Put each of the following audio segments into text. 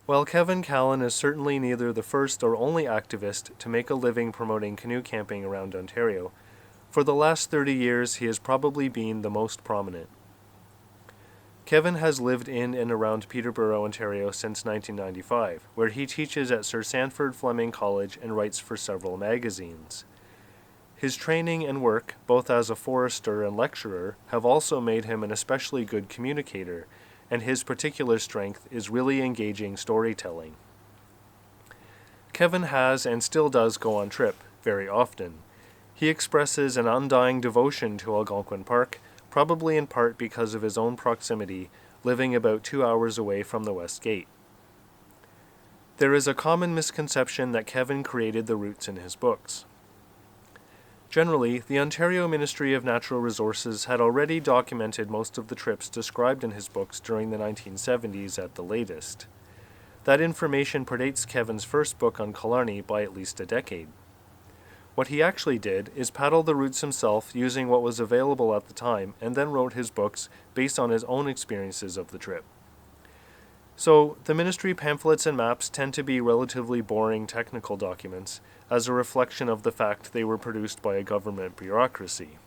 While Kevin Callan is certainly neither the first or only activist to make a living promoting canoe camping around Ontario, for the last 30 years he has probably been the most prominent. Kevin has lived in and around Peterborough, Ontario since 1995, where he teaches at Sir Sandford Fleming College and writes for several magazines. His training and work, both as a forester and lecturer, have also made him an especially good communicator, and his particular strength is really engaging storytelling. Kevin has and still does go on trip, very often. He expresses an undying devotion to Algonquin Park, probably in part because of his own proximity, living about 2 hours away from the West Gate. There is a common misconception that Kevin created the routes in his books. Generally, the Ontario Ministry of Natural Resources had already documented most of the trips described in his books during the 1970s at the latest. That information predates Kevin's first book on Killarney by at least a decade. What he actually did is paddle the routes himself using what was available at the time, and then wrote his books based on his own experiences of the trip. So, the ministry pamphlets and maps tend to be relatively boring technical documents, as a reflection of the fact they were produced by a government bureaucracy.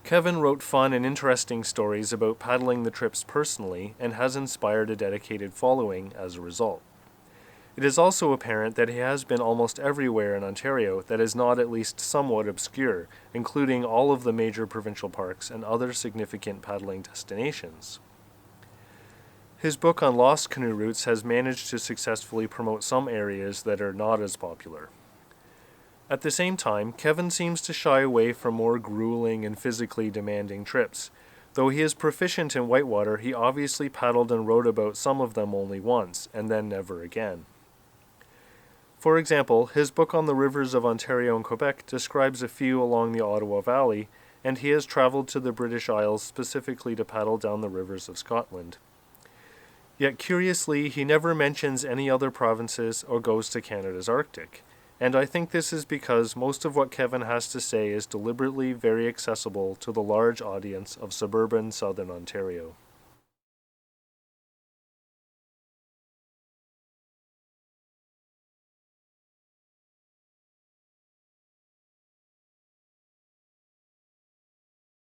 Kevin wrote fun and interesting stories about paddling the trips personally, and has inspired a dedicated following as a result. It is also apparent that he has been almost everywhere in Ontario that is not at least somewhat obscure, including all of the major provincial parks and other significant paddling destinations. His book on Lost Canoe Routes has managed to successfully promote some areas that are not as popular. At the same time, Kevin seems to shy away from more grueling and physically demanding trips. Though he is proficient in whitewater, he obviously paddled and wrote about some of them only once, and then never again. For example, his book on the rivers of Ontario and Quebec describes a few along the Ottawa Valley, and he has traveled to the British Isles specifically to paddle down the rivers of Scotland. Yet curiously, he never mentions any other provinces or goes to Canada's Arctic, and I think this is because most of what Kevin has to say is deliberately very accessible to the large audience of suburban southern Ontario.